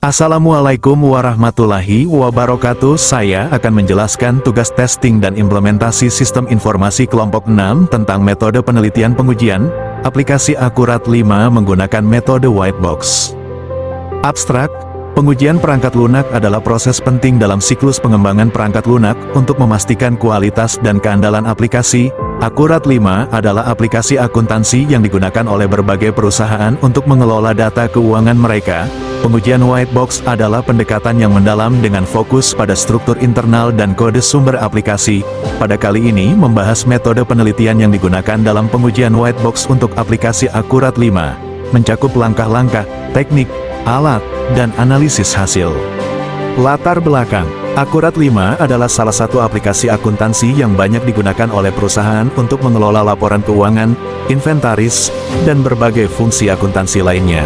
Assalamualaikum warahmatullahi wabarakatuh. Saya akan menjelaskan tugas testing dan implementasi sistem informasi kelompok 6 tentang metode penelitian pengujian, aplikasi Akurat 5 menggunakan metode white box. Abstrak, pengujian perangkat lunak adalah proses penting dalam siklus pengembangan perangkat lunak untuk memastikan kualitas dan keandalan aplikasi. Akurat 5 adalah aplikasi akuntansi yang digunakan oleh berbagai perusahaan untuk mengelola data keuangan mereka. Pengujian white box adalah pendekatan yang mendalam dengan fokus pada struktur internal dan kode sumber aplikasi. Pada kali ini membahas metode penelitian yang digunakan dalam pengujian white box untuk aplikasi Akurat 5, mencakup langkah-langkah, teknik, alat, dan analisis hasil. Latar belakang, Akurat 5 adalah salah satu aplikasi akuntansi yang banyak digunakan oleh perusahaan untuk mengelola laporan keuangan, inventaris, dan berbagai fungsi akuntansi lainnya.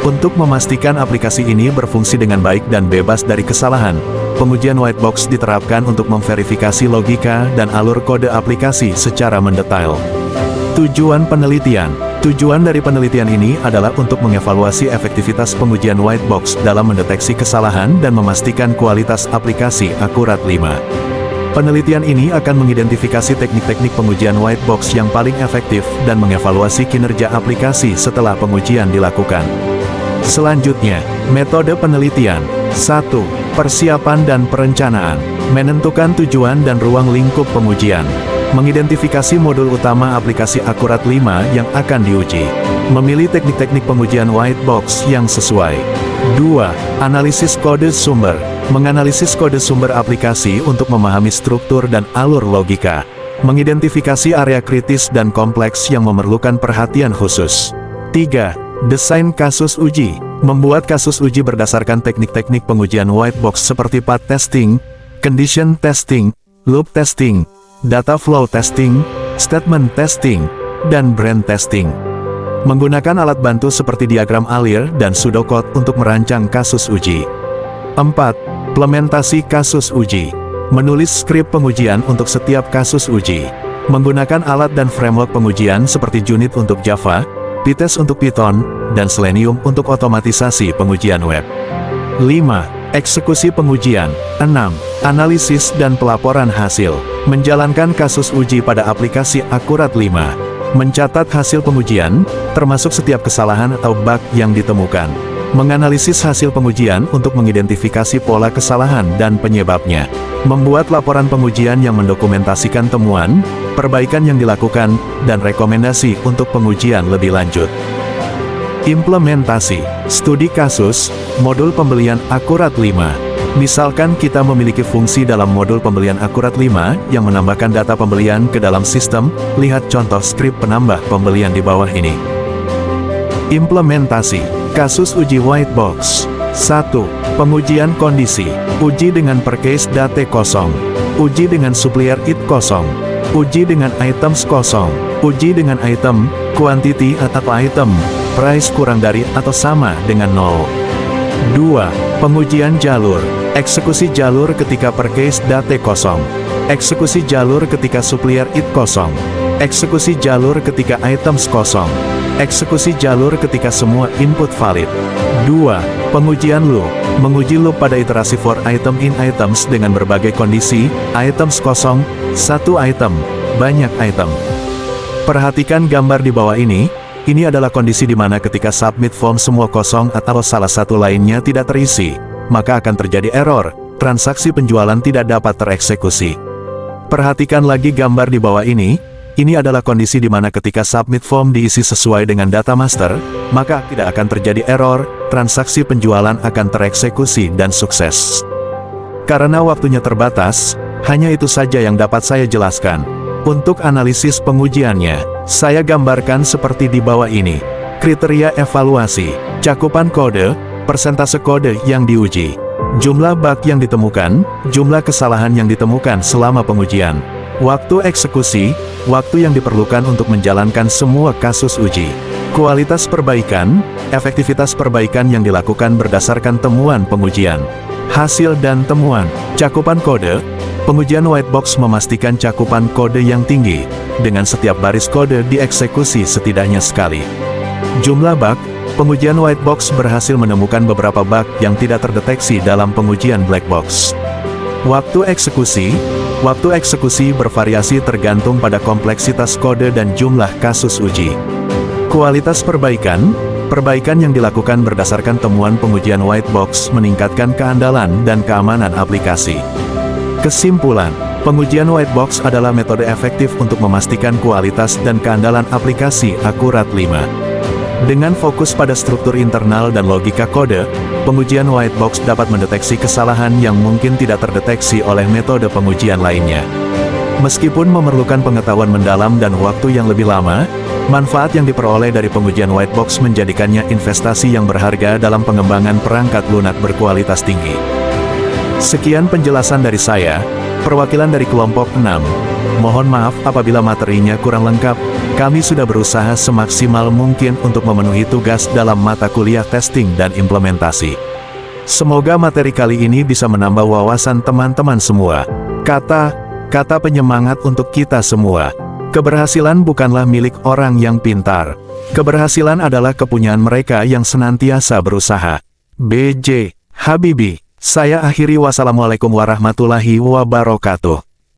Untuk memastikan aplikasi ini berfungsi dengan baik dan bebas dari kesalahan, pengujian white box diterapkan untuk memverifikasi logika dan alur kode aplikasi secara mendetail. Tujuan penelitian. Tujuan dari penelitian ini adalah untuk mengevaluasi efektivitas pengujian white box dalam mendeteksi kesalahan dan memastikan kualitas aplikasi Akurat 5. Penelitian ini akan mengidentifikasi teknik-teknik pengujian white box yang paling efektif dan mengevaluasi kinerja aplikasi setelah pengujian dilakukan. Selanjutnya, metode penelitian. 1. Persiapan dan perencanaan. Menentukan tujuan dan ruang lingkup pengujian. Mengidentifikasi modul utama aplikasi Akurat 5 yang akan diuji. Memilih teknik-teknik pengujian white box yang sesuai. 2. Analisis kode sumber. Menganalisis kode sumber aplikasi untuk memahami struktur dan alur logika. Mengidentifikasi area kritis dan kompleks yang memerlukan perhatian khusus. 3. Desain kasus uji. Membuat kasus uji berdasarkan teknik-teknik pengujian white box seperti path testing, condition testing, loop testing, data flow testing, statement testing, dan brand testing. Menggunakan alat bantu seperti diagram alir dan pseudocode untuk merancang kasus uji. 4. Implementasi kasus uji. Menulis skrip pengujian untuk setiap kasus uji. Menggunakan alat dan framework pengujian seperti Junit untuk Java, PyTest untuk Python, dan Selenium untuk otomatisasi pengujian web. 5. Eksekusi pengujian. 6. Analisis dan pelaporan hasil. Menjalankan kasus uji pada aplikasi Akurat 5. Mencatat hasil pengujian, termasuk setiap kesalahan atau bug yang ditemukan. Menganalisis hasil pengujian untuk mengidentifikasi pola kesalahan dan penyebabnya. Membuat laporan pengujian yang mendokumentasikan temuan, perbaikan yang dilakukan, dan rekomendasi untuk pengujian lebih lanjut. Implementasi. Studi kasus, modul pembelian Akurat 5. Misalkan kita memiliki fungsi dalam modul pembelian Akurat 5 yang menambahkan data pembelian ke dalam sistem, lihat contoh skrip penambah pembelian di bawah ini. Implementasi. Kasus uji white box. 1. Pengujian kondisi. Uji dengan percase date kosong. Uji dengan supplier it kosong. Uji dengan items kosong. Uji dengan item, quantity atau item, price kurang dari atau sama dengan 0. 2. Pengujian jalur. Eksekusi jalur ketika percase date kosong. Eksekusi jalur ketika supplier it kosong. Eksekusi jalur ketika items kosong. Eksekusi jalur ketika semua input valid. 2. Pengujian loop. Menguji loop pada iterasi for item in items dengan berbagai kondisi, items kosong, satu item, banyak item. Perhatikan gambar di bawah ini. Ini adalah kondisi di mana ketika submit form semua kosong atau salah satu lainnya tidak terisi, maka akan terjadi error, transaksi penjualan tidak dapat tereksekusi. Perhatikan lagi gambar di bawah ini. Ini adalah kondisi di mana ketika submit form diisi sesuai dengan data master, maka tidak akan terjadi error, transaksi penjualan akan tereksekusi dan sukses. Karena waktunya terbatas, hanya itu saja yang dapat saya jelaskan. Untuk analisis pengujiannya, saya gambarkan seperti di bawah ini. Kriteria evaluasi, cakupan kode, persentase kode yang diuji, jumlah bug yang ditemukan, jumlah kesalahan yang ditemukan selama pengujian, waktu eksekusi, waktu yang diperlukan untuk menjalankan semua kasus uji, kualitas perbaikan, efektivitas perbaikan yang dilakukan berdasarkan temuan pengujian, hasil dan temuan, cakupan kode. Pengujian white box memastikan cakupan kode yang tinggi, dengan setiap baris kode dieksekusi setidaknya sekali. Jumlah bug, Pengujian white box berhasil menemukan beberapa bug yang tidak terdeteksi dalam pengujian black box. Waktu eksekusi bervariasi tergantung pada kompleksitas kode dan jumlah kasus uji. Kualitas perbaikan yang dilakukan berdasarkan temuan pengujian white box meningkatkan keandalan dan keamanan aplikasi. Kesimpulan, pengujian white box adalah metode efektif untuk memastikan kualitas dan keandalan aplikasi akurat. 5. Dengan fokus pada struktur internal dan logika kode, pengujian white box dapat mendeteksi kesalahan yang mungkin tidak terdeteksi oleh metode pengujian lainnya. Meskipun memerlukan pengetahuan mendalam dan waktu yang lebih lama, manfaat yang diperoleh dari pengujian white box menjadikannya investasi yang berharga dalam pengembangan perangkat lunak berkualitas tinggi. Sekian penjelasan dari saya, perwakilan dari kelompok 6. Mohon maaf apabila materinya kurang lengkap. Kami sudah berusaha semaksimal mungkin untuk memenuhi tugas dalam mata kuliah testing dan implementasi. Semoga materi kali ini bisa menambah wawasan teman-teman semua. Kata penyemangat untuk kita semua. Keberhasilan bukanlah milik orang yang pintar. Keberhasilan adalah kepunyaan mereka yang senantiasa berusaha. B.J. Habibie. Saya akhiri, wassalamualaikum warahmatullahi wabarakatuh.